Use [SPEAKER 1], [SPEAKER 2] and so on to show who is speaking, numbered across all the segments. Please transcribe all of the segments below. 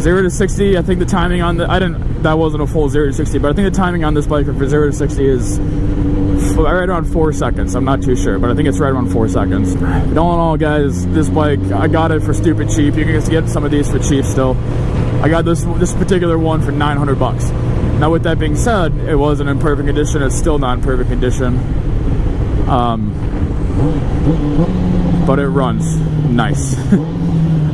[SPEAKER 1] 0 to 60, I think the timing on the, that wasn't a full 0 to 60, but I think the timing on this bike for 0 to 60 is right around 4 seconds. I'm not too sure, but I think it's right around 4 seconds. But all in all, guys, this bike, I got it for stupid cheap. You can just get some of these for cheap still. I got this particular one for 900 bucks. Now, with that being said, it wasn't in perfect condition. It's still not in perfect condition. But it runs nice.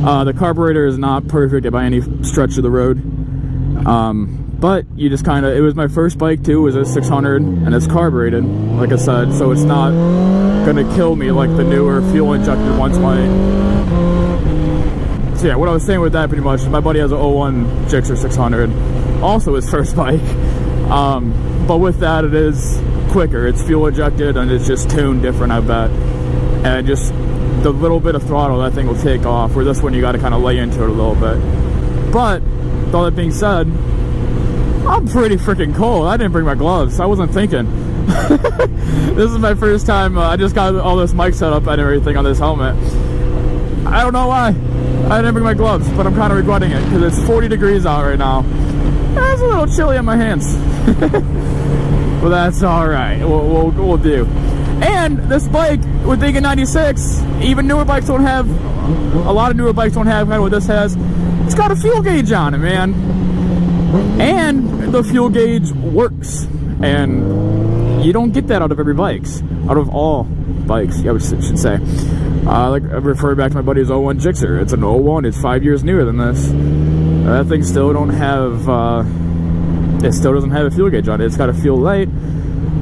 [SPEAKER 1] The carburetor is not perfect by any stretch of the road. But you just kind of, it was my first bike too. It was a 600 and it's carbureted, like I said, so it's not gonna kill me like the newer fuel injected ones might. So yeah, what I was saying with that pretty much, my buddy has an 01 Gixxer 600, also his first bike. But with that, it is quicker. It's fuel injected and it's just tuned different, I bet. And just the little bit of throttle that thing will take off, where this one you got to kind of lay into it a little bit. But with all that being said, I'm pretty freaking cold. I didn't bring my gloves. I wasn't thinking. This is my first time. I just got all this mic set up and everything on this helmet. I don't know why I didn't bring my gloves, but I'm kind of regretting it because it's 40 degrees out right now. It's a little chilly on my hands. Well, that's all right. We'll do. And this bike, with being a 96, even newer bikes don't have, a lot of newer bikes don't have kind of what this has. It's got a fuel gauge on it, man. And the fuel gauge works. And you don't get that out of every bikes. Out of all bikes, I should say. Like, I refer back to my buddy's 01 Gixxer. It's an 01, it's 5 years newer than this. That thing still don't have, it still doesn't have a fuel gauge on it. It's got a fuel light,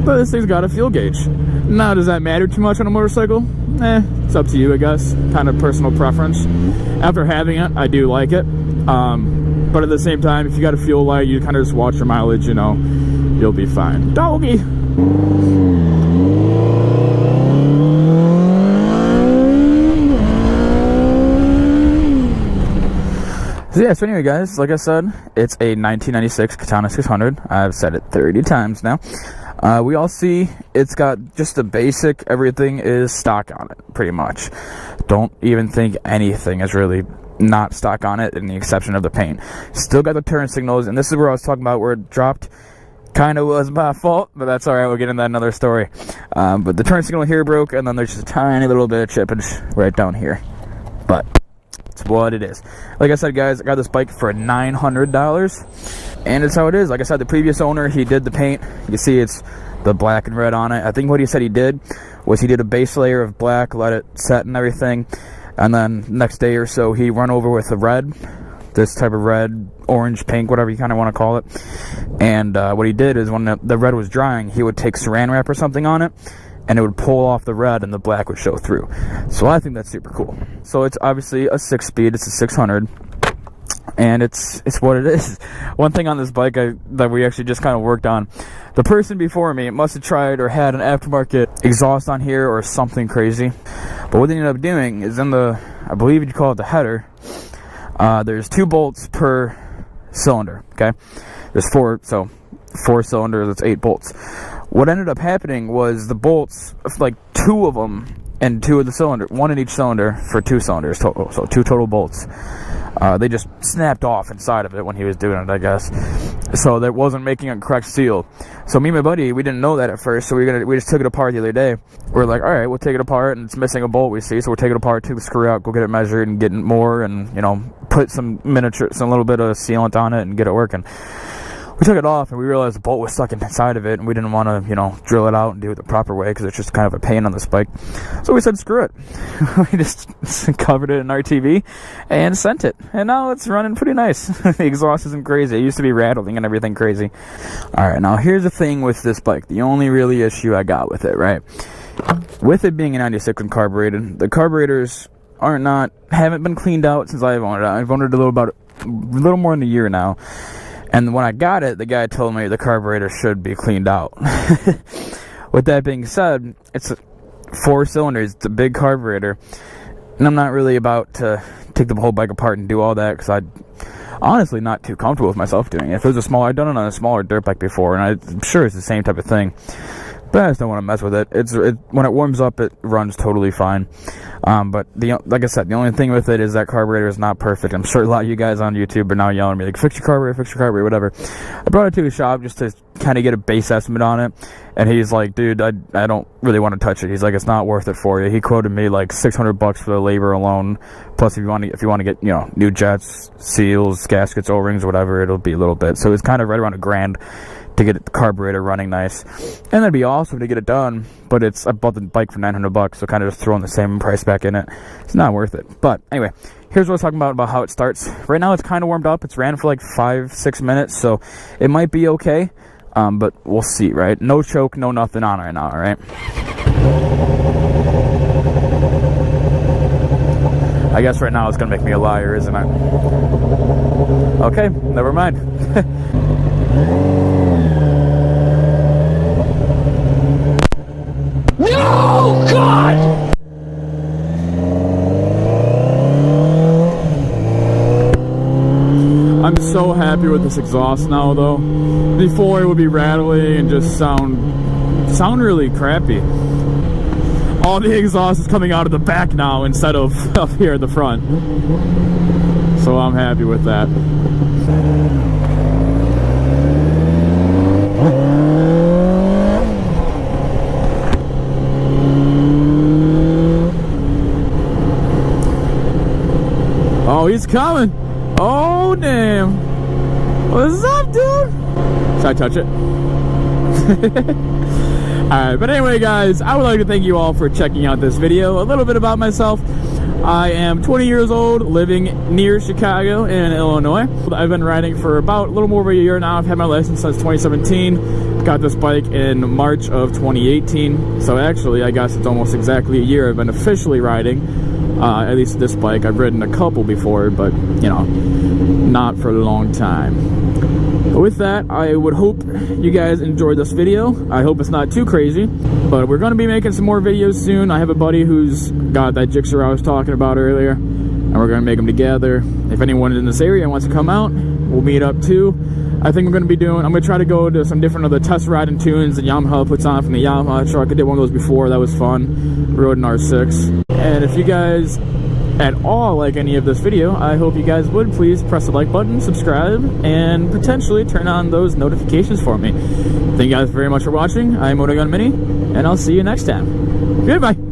[SPEAKER 1] but this thing's got a fuel gauge. Now, does that matter too much on a motorcycle? It's up to you, I guess. Kind of personal preference. After having it, I do like it. But at the same time, if you got a fuel light, you kind of just watch your mileage, you know, you'll be fine. Doggy! So yeah, so anyway guys, like I said, it's a 1996 Katana 600. I've said it 30 times now. We all see it's got just the basic, everything is stock on it, pretty much. Don't even think anything is really not stock on it, in the exception of the paint. Still got the turn signals, and this is where I was talking about where it dropped. Kind of was my fault, but that's alright, we'll get into that another story. But the turn signal here broke, and then there's just a tiny little bit of chippage right down here. But it's what it is. Like I said, guys, I got this bike for $900, and it's how it is. Like I said, the previous owner, he did the paint. You can see it's the black and red on it. I think what he said he did was he did a base layer of black, let it set and everything, and then next day or so he run over with the red, this type of red, orange, pink, whatever you kind of want to call it. And what he did is when the red was drying, he would take saran wrap or something on it, and it would pull off the red and the black would show through. So I think that's super cool. So it's obviously a 6-speed, it's a 600, and it's what it is. One thing on this bike that we actually just kind of worked on, the person before me must have tried or had an aftermarket exhaust on here or something crazy. But what they ended up doing is in the, I believe you'd call it the header, there's 2 bolts per cylinder, okay? There's 4, so 4 cylinders, that's 8 bolts. What ended up happening was the bolts, like 2 of them and 2 of the cylinder, 1 in each cylinder for 2 cylinders total, so 2 total bolts. They just snapped off inside of it when he was doing it, I guess. So that wasn't making a correct seal. So me and my buddy, we didn't know that at first, so we just took it apart the other day. We're like, all right, we'll take it apart, and it's missing a bolt we see, so we'll take it apart, take the screw out, go get it measured, and get more, and, you know, put some little bit of sealant on it and get it working. We took it off, and we realized the bolt was stuck inside of it, and we didn't want to, you know, drill it out and do it the proper way, because it's just kind of a pain on this bike. So we said, screw it. We just covered it in RTV and sent it. And now it's running pretty nice. The exhaust isn't crazy. It used to be rattling and everything crazy. Alright, now here's the thing with this bike. The only really issue I got with it, right? With it being a 96 and carbureted, the carburetors haven't been cleaned out since I've owned it. I've owned it a little more than a year now. And when I got it, the guy told me the carburetor should be cleaned out. With that being said, it's 4 cylinders, it's a big carburetor, and I'm not really about to take the whole bike apart and do all that, because I'm honestly not too comfortable with myself doing it. If it was I've done it on a smaller dirt bike before, and I'm sure it's the same type of thing. but I just don't want to mess with it. When it warms up, it runs totally fine. But like I said, the only thing with it is that carburetor is not perfect. I'm sure a lot of you guys on YouTube are now yelling at me like, fix your carburetor, whatever. I brought it to his shop just to kind of get a base estimate on it, and he's like, dude, I don't really want to touch it. He's like, it's not worth it for you. He quoted me like $600 for the labor alone, plus if you want to get, you know, new jets, seals, gaskets, O-rings, whatever, it'll be a little bit. So it's kind of right around $1,000 to get the carburetor running nice, and that'd be awesome to get it done. But I bought the bike for $900, so kind of just throwing the same price back in it, it's not worth it. But anyway, here's what I was talking about how it starts. Right now it's kind of warmed up. It's ran for like 5-6 minutes, so it might be okay, but we'll see, right? No choke, no nothing on right now, all right? I guess right now it's gonna make me a liar, isn't it? Okay, never mind.
[SPEAKER 2] No, God!
[SPEAKER 1] I'm so happy with this exhaust now, though. Before it would be rattling and just sound really crappy. All the exhaust is coming out of the back now instead of up here at the front. So I'm happy with that. Oh, he's coming. Oh, damn. What's up, dude? Should I touch it? Alright, but anyway, guys, I would like to thank you all for checking out this video. A little bit about myself. I am 20 years old, living near Chicago in Illinois. I've been riding for about a little more of a year now. I've had my license since 2017. Got this bike in March of 2018. So actually, I guess it's almost exactly a year I've been officially riding. At least this bike. I've ridden a couple before, but, you know, not for a long time. But with that, I would hope you guys enjoyed this video. I hope it's not too crazy, but we're going to be making some more videos soon. I have a buddy who's got that Gixxer I was talking about earlier, and we're going to make them together. If anyone in this area wants to come out, we'll meet up too. I think I'm going to try to go to some different of the test riding tunes that Yamaha puts on from the Yamaha truck. I did one of those before. That was fun. Rode an R6. And if you guys at all like any of this video, I hope you guys would please press the like button, subscribe, and potentially turn on those notifications for me. Thank you guys very much for watching. I'm MotoGun Mini, and I'll see you next time. Goodbye.